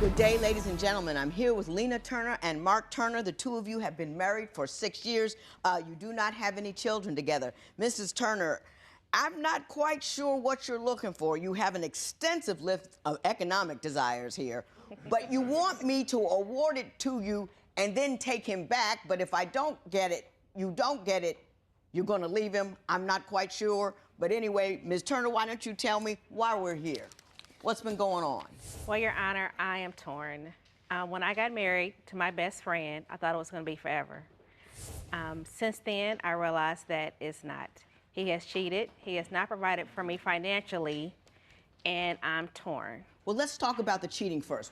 Good day, ladies and gentlemen. I'm here with Lena Turner and Mark Turner. The two of you have been married for 6 years. You do not have any children together. Mrs. Turner, I'm not quite sure what you're looking for. You have an extensive list of economic desires here, but you want me to award it to you and then take him back. But if I don't get it, you don't get it, you're going to leave him. I'm not quite sure. But anyway, Ms. Turner, why don't you tell me why we're here? What's been going on? Well, Your Honor, I am torn. When I got married to my best friend, I thought it was going to be forever. Since then, I realized that it's not. He has cheated. He has not provided for me financially, and I'm torn. Well, let's talk about the cheating first.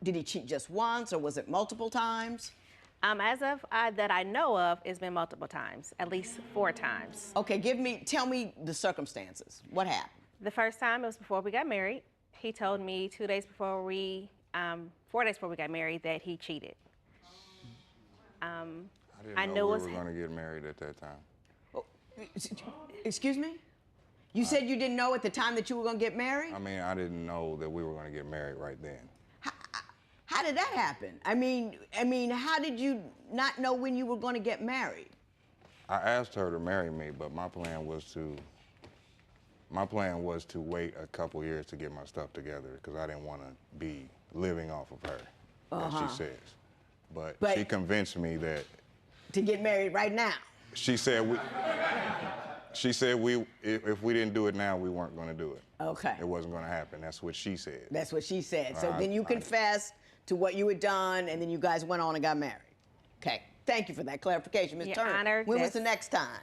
Did he cheat just once, or was it multiple times? As of that I know of, it's been multiple times, at least 4 times. Okay, tell me the circumstances. What happened? The first time, it was before we got married. He told me 4 days before we got married that he cheated. I didn't know we were going to get married at that time. Oh, excuse me? You said you didn't know at the time that you were going to get married? I mean, I didn't know that we were going to get married right then. How did that happen? I mean, how did you not know when you were going to get married? I asked her to marry me, but my plan was to wait a couple years to get my stuff together because I didn't want to be living off of her, as she says. But she convinced me that to get married right now. She said if we didn't do it now, we weren't going to do it. Okay. It wasn't going to happen. That's what she said. That's what she said. So then you confessed to what you had done, and then you guys went on and got married. Okay. Thank you for that clarification, Ms. Turner. Your Honor, when was the next time?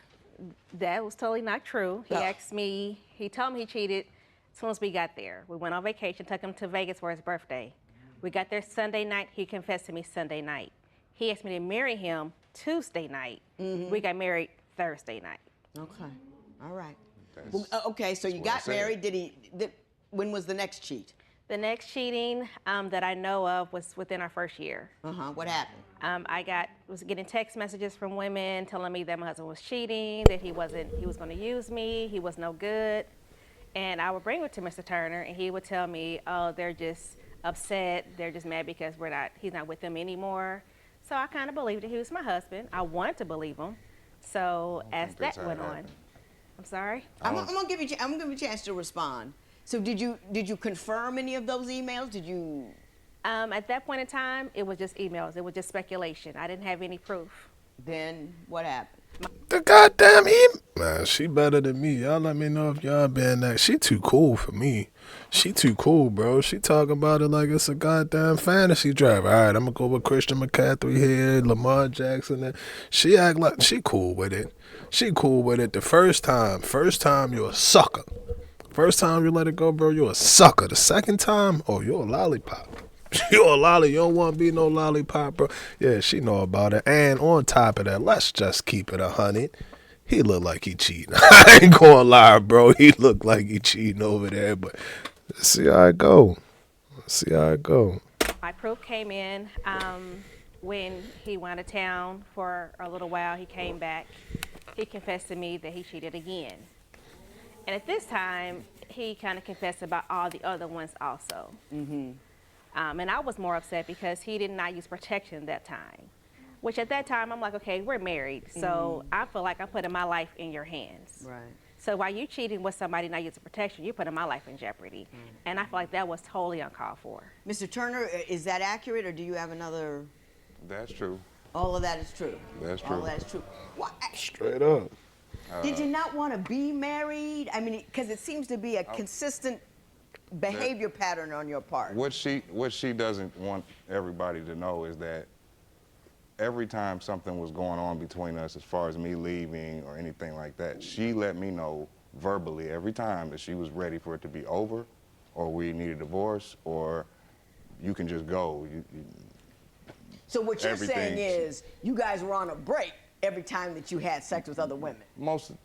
That was totally not true. He asked me, he told me he cheated as soon as we got there. We went on vacation, took him to Vegas for his birthday. We got there Sunday night. He confessed to me Sunday night. He asked me to marry him Tuesday night. We got married Thursday night. Okay. All right. Well, okay, so you got married. When was the next cheat? The next cheating that I know of was within our first year. What happened? I was getting text messages from women telling me that my husband was cheating, that he was going to use me, he was no good. And I would bring it to Mr. Turner, and he would tell me, oh, they're just upset, they're just mad because he's not with them anymore. So I kind of believed that he was my husband. I wanted to believe him. So as that went on, I'm sorry? I'm gonna give you a chance to respond. So did you confirm any of those emails? Did you? At that point in time, it was just emails. It was just speculation. I didn't have any proof. Then what happened? The goddamn email. Man, she better than me. Y'all let me know if y'all been that. She too cool for me. She too cool, bro. She talking about it like it's a goddamn fantasy driver. All right, I'm gonna go with Christian McCaffrey here, Lamar Jackson. She act like she cool with it. She cool with it the first time. First time, you're a sucker. First time you let it go, bro, you're a sucker. The second time, oh, you're a lollipop. You're a lolly. You don't want to be no lollipop, bro. Yeah, she know about it. And on top of that, let's just keep it 100. He look like he cheating. I ain't gonna lie, bro. He look like he cheating over there. But let's see how it go. My proof came in when he went out of town for a little while. He came back. He confessed to me that he cheated again. And at this time, he kind of confessed about all the other ones also. And I was more upset because he did not use protection that time, which at that time, I'm like, okay, we're married. So I feel like I'm putting my life in your hands. Right. So while you cheating with somebody not using protection, you're putting my life in jeopardy. And I feel like that was totally uncalled for. Mr. Turner, is that accurate, or do you have another? That's true. All of that is true. That's true. All of that is true. Straight up. Did you not want to be married? I mean, because it seems to be a consistent behavior pattern on your part. What she doesn't want everybody to know is that every time something was going on between us, as far as me leaving or anything like that, she let me know verbally every time that she was ready for it to be over, or we need a divorce, or you can just go. So what you're saying is you guys were on a break every time that you had sex with other women?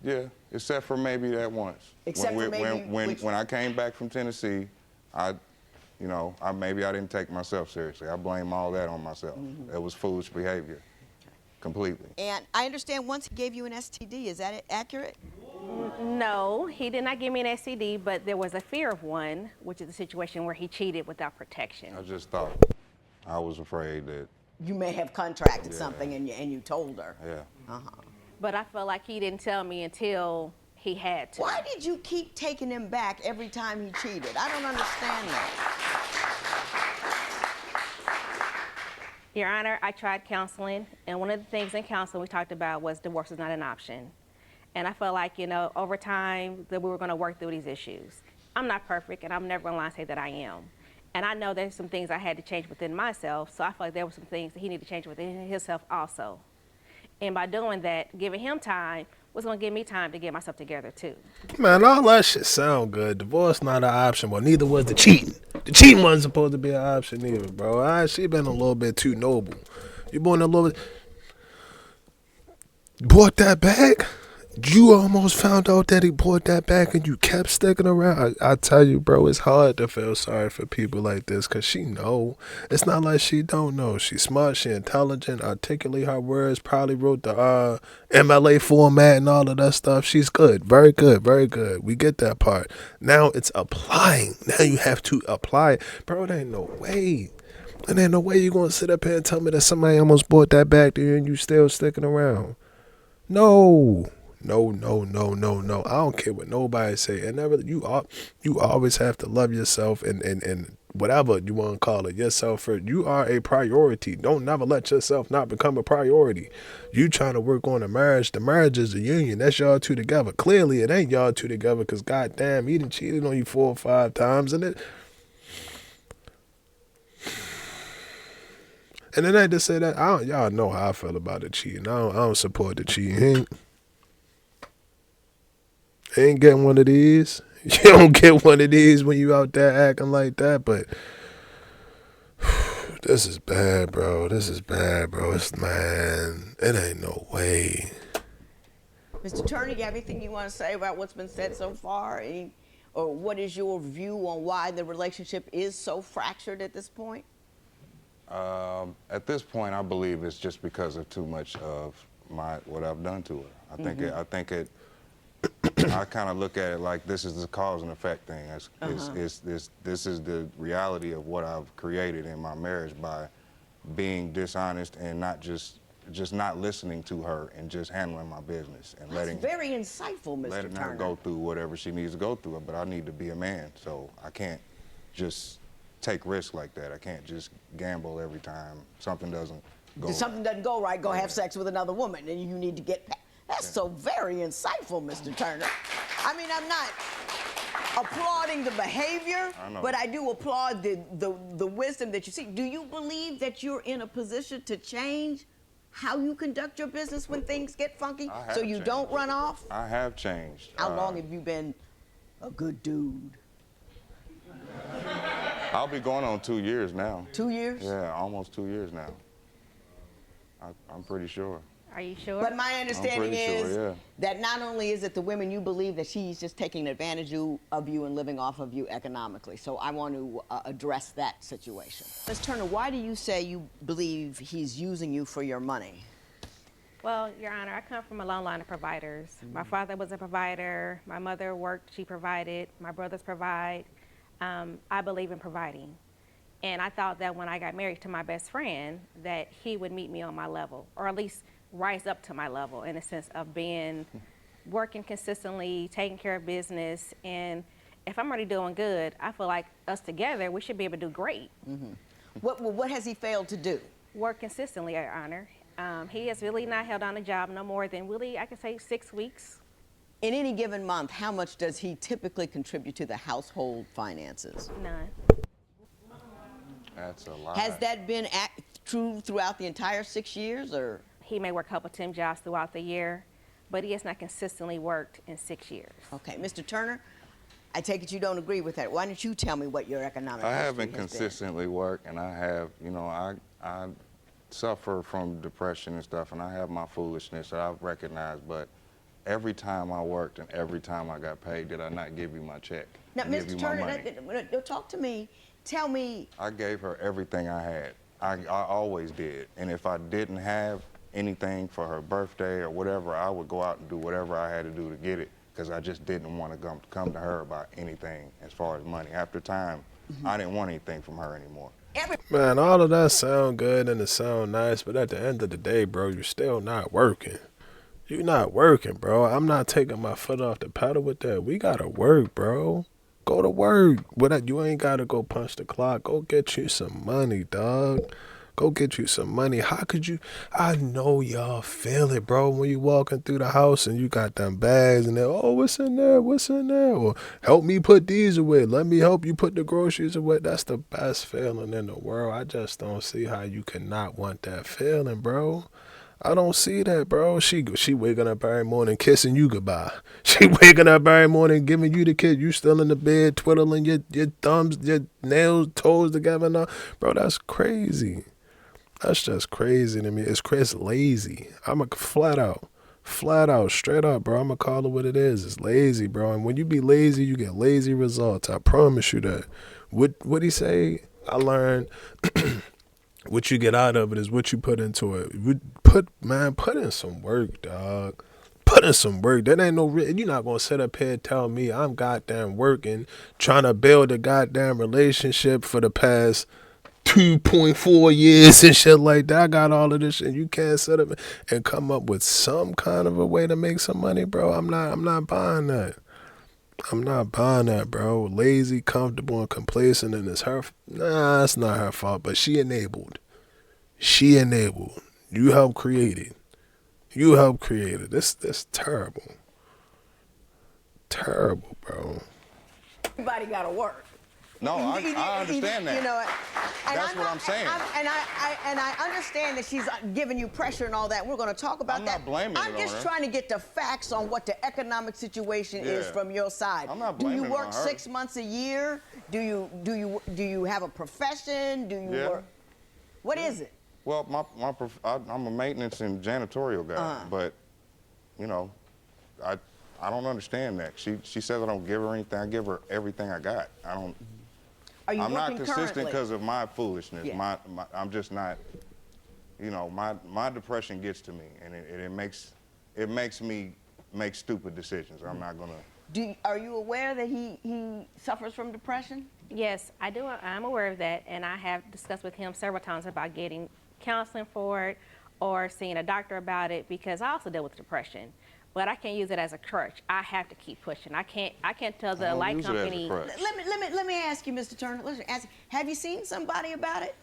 Yeah, except for maybe that once. When I came back from Tennessee, maybe I didn't take myself seriously. I blame all that on myself. It was foolish behavior, completely. And I understand once he gave you an STD. Is that accurate? No, he did not give me an STD, but there was a fear of one, which is a situation where he cheated without protection. I just thought, I was afraid that, You may have contracted Yeah. something and you told her. yeah. But I felt like he didn't tell me until he had to. Why did you keep taking him back every time he cheated? I don't understand that. Your Honor, I tried counseling, and one of the things in counseling we talked about was divorce is not an option. And I felt like, you know, over time that we were going to work through these issues. I'm not perfect, and I'm never going to lie and say that I am. And I know there's some things I had to change within myself, so I feel like there were some things that he needed to change within himself also. And by doing that, giving him time was going to give me time to get myself together too. Man, all that shit sound good. Divorce not an option. Well, neither was the cheating. The cheating wasn't supposed to be an option either, bro. All right, she been a little bit too noble. You bought a little bit. Bought that back? You almost found out that he bought that back and you kept sticking around. I tell you, bro, it's hard to feel sorry for people like this because she know. It's not like she don't know. She's smart, she intelligent, articulate her words, probably wrote the MLA format and all of that stuff. She's good. Very good. Very good. We get that part. Now it's applying. Now you have to apply it. Bro, there ain't no way. And ain't no way you going to sit up here and tell me that somebody almost bought that back to you and you still sticking around. No. No. I don't care what nobody say. And never you always have to love yourself and whatever you want to call it, yourself first. You are a priority. Don't never let yourself not become a priority. You trying to work on a marriage. The marriage is a union. That's y'all two together. Clearly it ain't y'all two together because goddamn, he done cheated on you 4 or 5 times and it. And then I just say that y'all know how I feel about the cheating. I don't support the cheating. Ain't getting one of these. You don't get one of these when you out there acting like that, but this is bad, bro. This is bad, bro. Man, it ain't no way. Mr. Turner, you have anything you want to say about what's been said so far? Or what is your view on why the relationship is so fractured at this point? At this point, I believe it's just because of too much of what I've done to her. I think it. I kind of look at it like this is the cause and effect thing. This is the reality of what I've created in my marriage by being dishonest and not just not listening to her and just handling my business and That's very insightful, Mr. letting Turner. her go through whatever she needs to go through. But I need to be a man, so I can't just take risks like that. I can't just gamble every time something doesn't go. If something doesn't go right, go have sex with another woman, and you need to get back. That's so very insightful, Mr. Turner. I mean, I'm not applauding the behavior, but I do applaud the wisdom that you see. Do you believe that you're in a position to change how you conduct your business when things get funky so you don't run off? I have changed. How long have you been a good dude? I'll be going on 2 years now. 2 years? Yeah, almost 2 years now. I'm pretty sure. Are you sure? But my understanding is sure, yeah. that not only is it the women, you believe that she's just taking advantage of you and living off of you economically. So I want to address that situation. Ms. Turner, why do you say you believe he's using you for your money? Well, Your Honor, I come from a long line of providers. My father was a provider. My mother worked, she provided. My brothers provide. I believe in providing. And I thought that when I got married to my best friend, that he would meet me on my level, or at least rise up to my level in a sense of working consistently, taking care of business. And if I'm already doing good, I feel like us together, we should be able to do great. Mm-hmm. What has he failed to do? Work consistently, Your Honor. He has really not held on a job no more than really, I could say, 6 weeks. In any given month, how much does he typically contribute to the household finances? None. That's a lot. Has that been true throughout the entire 6 years, or? He may work a couple temp jobs throughout the year, but he has not consistently worked in 6 years. Okay, Mr. Turner, I take it you don't agree with that. Why don't you tell me what your economic I history haven't has been? consistently worked, and I have, I suffer from depression and stuff, and I have my foolishness that I've recognized, but every time I worked and every time I got paid, did I not give you my check? Now, Give Mr. you my Turner, money? talk to me. Tell me. I gave her everything I had. I always did. And if I didn't have anything for her birthday or whatever, I would go out and do whatever I had to do to get it, because I just didn't want to come to her about anything as far as money. After time, I didn't want anything from her anymore. Man, all of that sound good and it sound nice, but at the end of the day, bro, you're still not working. You're not working, bro. I'm not taking my foot off the pedal with that. We gotta work, bro. Go to work. You ain't gotta go punch the clock. Go get you some money, dog. Go get you some money. How could you? I know y'all feel it, bro, when you walking through the house and you got them bags and they're, oh, what's in there? What's in there? Or help me put these away. Let me help you put the groceries away. That's the best feeling in the world. I just don't see how you cannot want that feeling, bro. I don't see that, bro. She waking up every morning kissing you goodbye. She waking up every morning giving you the kiss. You still in the bed twiddling your thumbs, your nails, toes together now. Bro, that's crazy. That's just crazy to me. It's lazy. I'm a flat out, straight up, bro. I'm gonna call it what it is. It's lazy, bro. And when you be lazy, you get lazy results. I promise you that. What he say? I learned what you get out of it is what you put into it. Put in some work, dog. Put in some work. That ain't no you're not gonna sit up here and tell me I'm goddamn working, trying to build a goddamn relationship for the past 2.4 years and shit like that. I got all of this shit. You can't sit up and come up with some kind of a way to make some money, bro. I'm not buying that. I'm not buying that, bro. Lazy, comfortable, and complacent, and it's her. Nah, it's not her fault, but she enabled. She enabled. You helped create it. You helped create it. This terrible. Terrible, bro. Everybody got to work. No, I understand that. You know, That's what I'm saying. And I understand that she's giving you pressure and all that. We're going to talk about that. I'm not blaming I'm it just on her. trying to get the facts on what the economic situation is from your side. I'm not do blaming you it work on her. 6 months a year? Do you have a profession? Do you work? What is it? Well, I'm a maintenance and janitorial guy, but you know, I don't understand that. She says I don't give her anything. I give her everything I got. I don't. Are you I'm not working consistent currently? because of my foolishness. Yeah. I'm just not. You know, my depression gets to me, and it makes me make stupid decisions. I'm not gonna. Are you aware that he suffers from depression? Yes, I do. I'm aware of that, and I have discussed with him several times about getting counseling for it or seeing a doctor about it, because I also deal with depression. But I can't use it as a crutch. I have to keep pushing. I can't tell the light company. Let me ask you, Mr. Turner. Listen, have you seen somebody about it?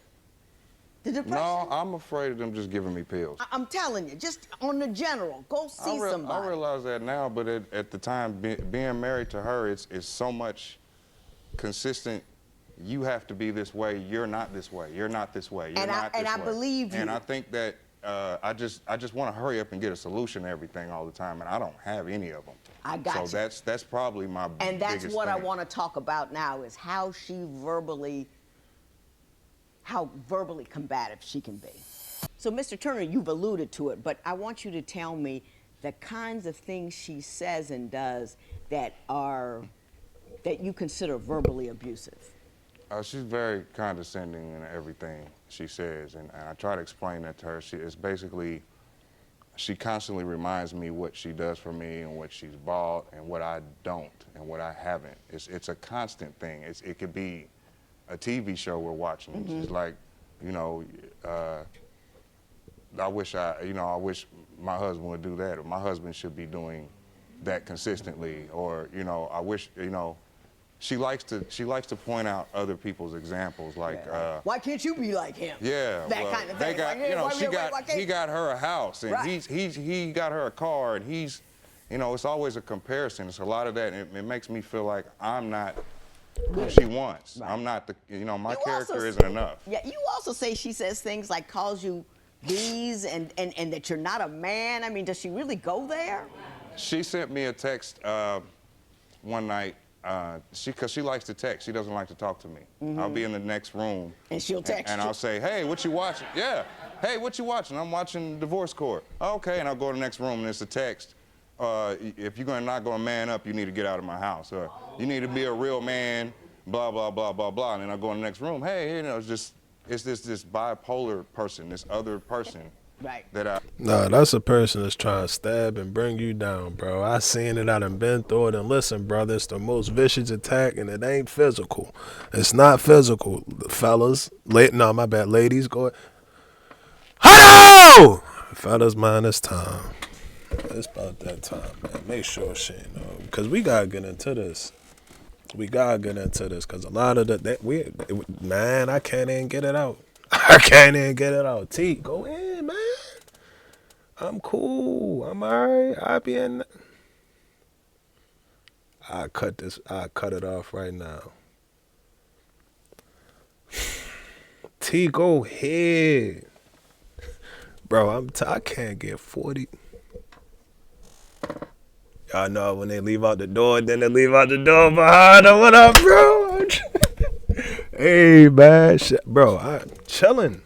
The depression? No, I'm afraid of them just giving me pills. I'm telling you, just on the general, go see somebody. I realize that now, but at the time, being married to her, it's so much consistent. You have to be this way. You're not this way. You're not this way. You're not this way. And I believe you. And I think that I just want to hurry up and get a solution to everything all the time, and I don't have any of them. I got you. So that's probably my biggest And that's what I thing. want to talk about now, is how verbally combative she can be. So, Mr. Turner, you've alluded to it, but I want you to tell me the kinds of things she says and does that you consider verbally abusive. She's very condescending in everything she says, and I try to explain that to her. It's basically, she constantly reminds me what she does for me and what she's bought and what I don't and what I haven't. It's a constant thing. It could be a TV show we're watching. Mm-hmm. It's like, you know, I wish my husband would do that, or my husband should be doing that consistently, or, you know, I wish, you know. She likes to point out other people's examples, like why can't you be like him? Yeah, that kind of thing. They got, you know, he got her a house, and he got her a car, and he's, you know, it's always a comparison. It's a lot of that, and it makes me feel like I'm not who she wants. Right. I'm not the, you know, my character isn't enough. Yeah, you also say she says things like calls you these and that you're not a man. I mean, does she really go there? She sent me a text one night. Because she likes to text. She doesn't like to talk to me. Mm-hmm. I'll be in the next room. And she'll text you. And I'll say, hey, what you watching? Yeah. Hey, what you watching? I'm watching Divorce Court. Okay, and I'll go to the next room and it's a text. If you're not going to man up, you need to get out of my house. Or you need to be a real man, blah, blah, blah, blah, blah. And then I'll go in the next room. Hey, you know, it's this bipolar person, this other person. Right. that I Nah, that's a person that's trying to stab and bring you down, bro. I seen it. I done been through it. And listen, brother, it's the most vicious attack, and it ain't physical. It's not physical, fellas. No, my bad, ladies. Go ahead. Hello, fellas. Mind this time. It's about that time, man. Make sure she know, because we gotta get into this. We gotta get into this, because a lot of man, I can't even get it out. I can't even get it out. T, go in, man. I'm cool. I'm alright. I be in. I cut it off right now. T, go ahead, bro. I can't get 40. Y'all know when they leave out the door, then they leave out the door behind them. What up, bro? Hey, man, bro, I chilling,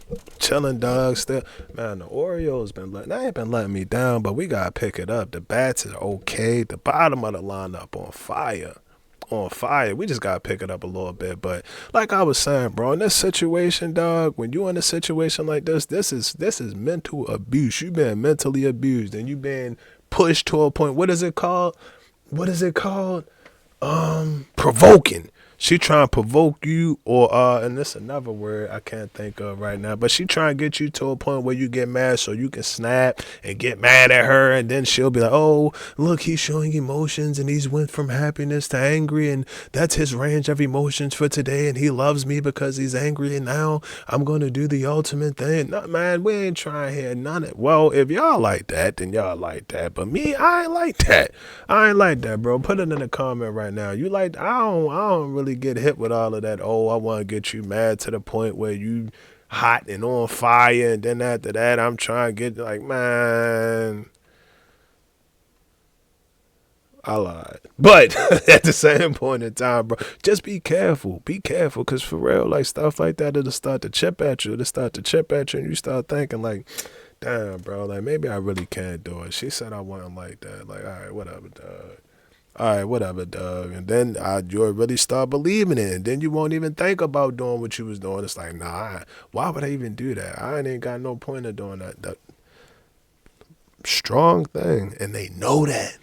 dog. Still, man, the Orioles ain't been letting me down, but we gotta pick it up. The bats are okay. The bottom of the lineup on fire. We just gotta pick it up a little bit. But like I was saying, bro, in this situation, dog, when you in a situation like this is mental abuse. You been mentally abused, and you been pushed to a point. What is it called? Provoking. She trying to provoke you, or and this another word I can't think of right now, but she trying to get you to a point where you get mad so you can snap and get mad at her, and then she'll be like, oh, look, he's showing emotions, and he's went from happiness to angry, and that's his range of emotions for today, and he loves me because he's angry, and now I'm going to do the ultimate thing. No, man, we ain't trying here none of it. Well, if y'all like that, then y'all like that, but me, I ain't like that. Bro. Put it in the comment right now. You like, I don't really get hit with all of that. Oh, I want to get you mad to the point where you hot and on fire, and then after that I'm trying to get like, man, I lied. But at the same point in time, bro, just be careful, because for real, like stuff like that, it'll start to chip at you, and you start thinking like, damn, bro, like maybe I really can't do it. She said I wasn't like that. Like, all right, whatever, dog. And then you'll really start believing it. And then you won't even think about doing what you was doing. It's like, nah, why would I even do that? I ain't got no point of doing that. That strong thing. And they know that.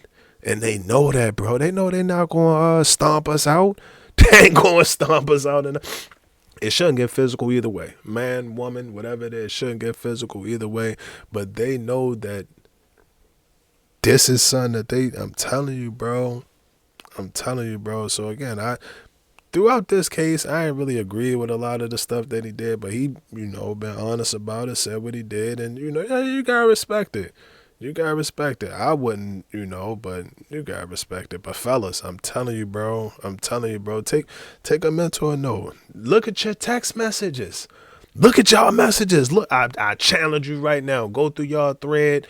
Bro. They know they're not going to stomp us out. They ain't going to stomp us out. And it shouldn't get physical either way. Man, woman, whatever it is, shouldn't get physical either way. But they know that this is something that I'm telling you, bro. So again, throughout this case, I ain't really agree with a lot of the stuff that he did, but he, been honest about it, said what he did, and yeah, you gotta respect it. I wouldn't, but you gotta respect it. But fellas, I'm telling you, bro, take a mental note. Look at your text messages. Look at y'all messages. Look, I challenge you right now. Go through y'all thread.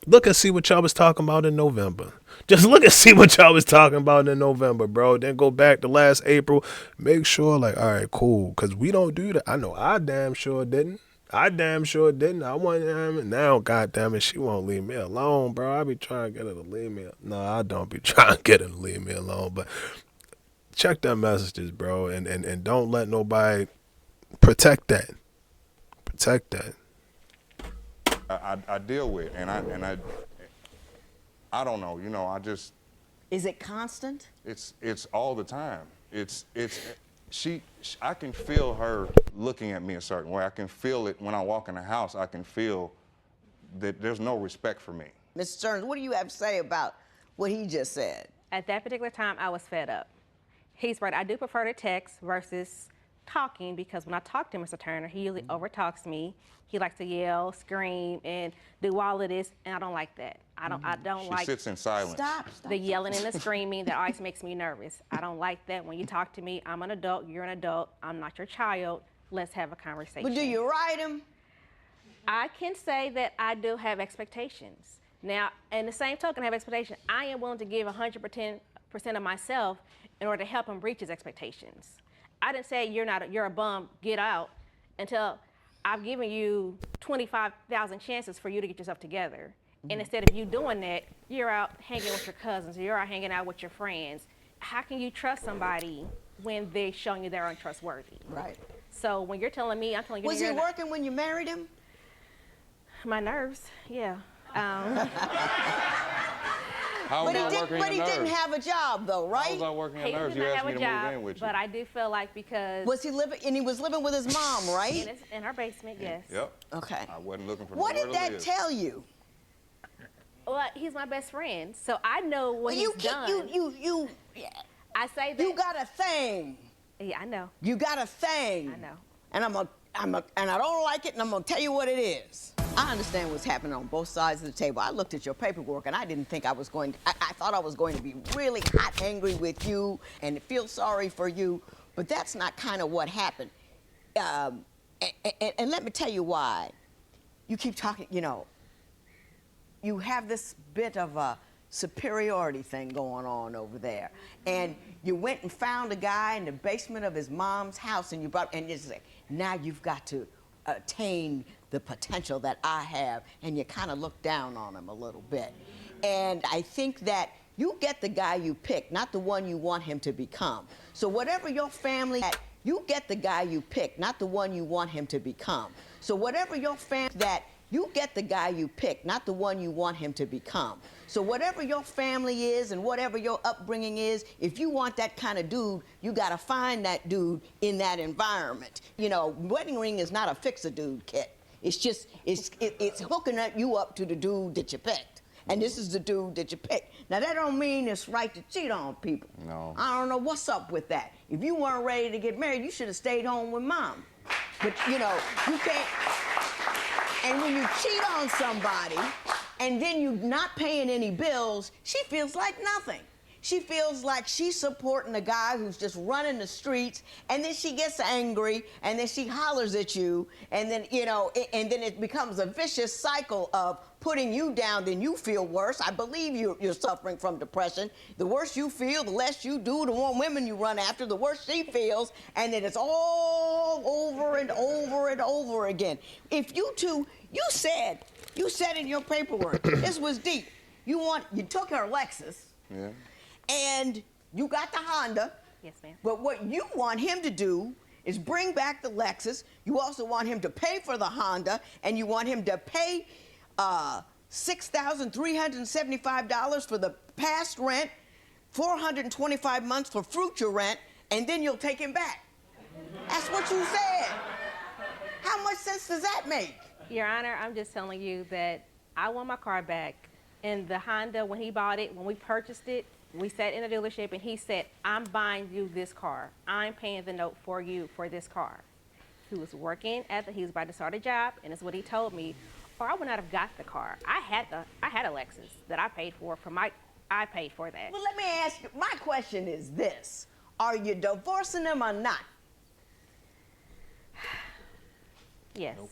Look and see what y'all was talking about in November. Just look and see what y'all was talking about in November, bro. Then go back to last April. Make sure, like, all right, cool. Because we don't do that. I know I damn sure didn't. I want now, goddamn it, she won't leave me alone, bro. I be trying to get her to leave me. No, I don't be trying to get her to leave me alone. But check them messages, bro. And don't let nobody protect that. I deal with, and I don't know, I just. Is it constant? It's all the time. I can feel her looking at me a certain way. I can feel it when I walk in the house. I can feel that there's no respect for me. Ms. Stearns, what do you have to say about what he just said? At that particular time, I was fed up. He's right. I do prefer to text versus talking, because when I talk to Mr. Turner, he usually overtalks me. He likes to yell, scream, and do all of this, and I don't like that. I don't like. She sits in silence. Stop. The yelling and the screaming. That always makes me nervous. I don't like that. When you talk to me, I'm an adult, you're an adult, I'm not your child. Let's have a conversation. But do you write him? I can say that I do have expectations. Now, in the same token, I have expectations. I am willing to give 100% of myself in order to help him reach his expectations. I didn't say you're a bum, get out, until I've given you 25,000 chances for you to get yourself together. And instead of you doing that, you're out hanging with your cousins, you're out hanging out with your friends. How can you trust somebody when they're showing you they're untrustworthy? Right. So when you're telling me, I'm telling you. Was he working when you married him? My nerves, yeah. How was I working But he your didn't nerves? have a job though, How right? was I working your He nerves? did You not asked have me a to job, move in with you. but I do feel like because Was he living, and he was living with his mom, right? in our basement, yes. Yep. Okay. I wasn't looking for What nowhere did to that live. tell you? Well, he's my best friend, so I know what you he's done. I say that. You got a thing. Yeah, I know. You got a thing. I know. And and I don't like it, and I'm gonna tell you what it is. I understand what's happening on both sides of the table. I looked at your paperwork, and I didn't think I was going to, I thought I was going to be really hot angry with you and feel sorry for you, but that's not kind of what happened. And let me tell you why. You keep talking, you know, you have this bit of a superiority thing going on over there. And you went and found a guy in the basement of his mom's house, and you brought, and it's like, now you've got to attain the potential that I have, and you kind of look down on him a little bit. And I think that you get the guy you pick, not the one you want him to become. So whatever your family, you get the guy you pick, not the one you want him to become. So whatever your family, that you get the guy you pick, not the one you want him to become. So whatever your family is and whatever your upbringing is, if you want that kind of dude, you gotta find that dude in that environment. You know, wedding ring is not a fix-a-dude kit. It's just, it's hooking you up to the dude that you picked. And this is the dude that you picked. Now that don't mean it's right to cheat on people. No. I don't know what's up with that. If you weren't ready to get married, you should have stayed home with mom. But you know, you can't. And when you cheat on somebody, and then you're not paying any bills, she feels like nothing. She feels like she's supporting a guy who's just running the streets, and then she gets angry, and then she hollers at you, and then, you know, and then it becomes a vicious cycle of putting you down, then you feel worse. I believe you're suffering from depression. The worse you feel, the less you do, the more women you run after, the worse she feels, and then it's all over and over and over again. If you two, you said in your paperwork, this was deep. You took her Lexus. Yeah. And you got the Honda. Yes, ma'am. But what you want him to do is bring back the Lexus. You also want him to pay for the Honda, and you want him to pay $6,375 for the past rent, 425 months for future rent, and then you'll take him back. That's what you said. How much sense does that make? Your Honor, I'm just telling you that I want my car back. And the Honda, when he bought it, when we purchased it, we sat in the dealership and he said, I'm buying you this car. I'm paying the note for you for this car. He was working he was about to start a job, and it's what he told me, or I would not have got the car. I had a Lexus that I paid for I paid for that. Well, let me ask you, my question is this. Are you divorcing him or not? Yes. Nope.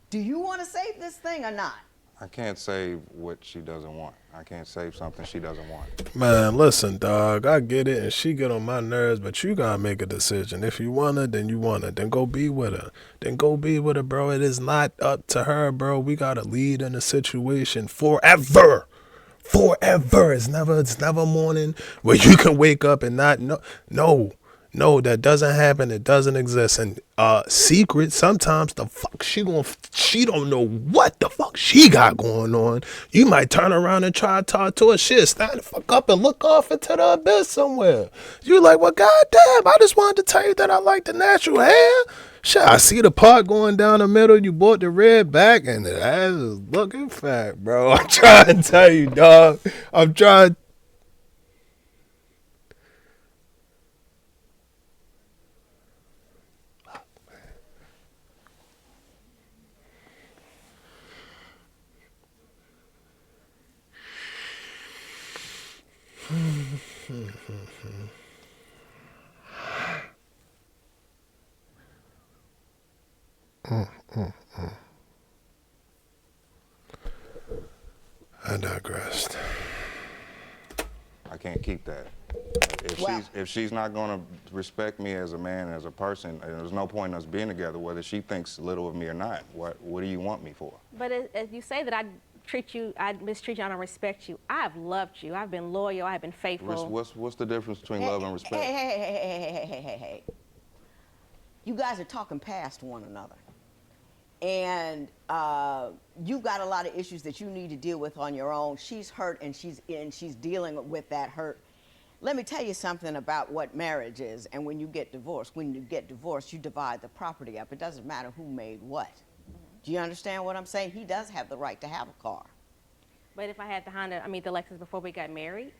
Do you want to save this thing or not? I can't save what she doesn't want. I can't save something she doesn't want. Man, listen, dog, I get it, and she get on my nerves, but you gotta make a decision. If you want her, then you want her. Then go be with her. Then go be with her, bro. It is not up to her, bro. We gotta lead in a situation forever. Forever. It's never morning where you can wake up and not know. No, that doesn't happen. It doesn't exist. And secret, sometimes the fuck she don't know what the fuck she got going on. You might turn around and try to talk to her. Shit, stand the fuck up and look off into the abyss somewhere. You like, well, goddamn, I just wanted to tell you that I like the natural hair. Shit, I see the part going down the middle. You bought the red back, and the ass is looking fat, bro. I'm trying to tell you, dog. I'm trying. I digressed. I can't keep that. Well- If she's not gonna respect me as a man, as a person, there's no point in us being together, whether she thinks little of me or not. What do you want me for? But as you say that I mistreat you, I don't respect you. I've loved you. I've been loyal. I've been faithful. What's the difference between love and respect? Hey. You guys are talking past one another. and you've got a lot of issues that you need to deal with on your own. She's hurt, and she's dealing with that hurt. Let me tell you something about what marriage is, and when you get divorced. When you get divorced, you divide the property up. It doesn't matter who made what. Do you understand what I'm saying? He does have the right to have a car. But if I had the Lexus before we got married?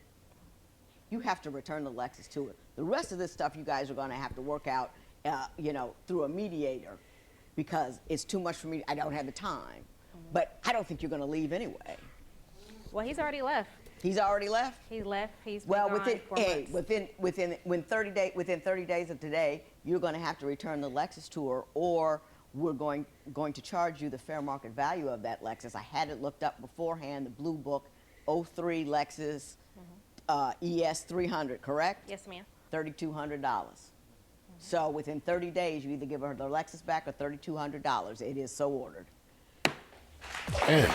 You have to return the Lexus to it. The rest of this stuff you guys are going to have to work out, you know, through a mediator, because it's too much for me. I don't have the time. But I don't think you're going to leave anyway. Well, he's already left. He's already left? He left. He's been Well, gone within 4 months. within 30 days of today, you're going to have to return the Lexus to her, or we're going to charge you the fair market value of that Lexus. I had it looked up beforehand, the Blue Book, '03 Lexus ES 300, correct? Yes, ma'am. $3,200. So within 30 days, you either give her the Lexus back or $3,200. It is so ordered. Damn.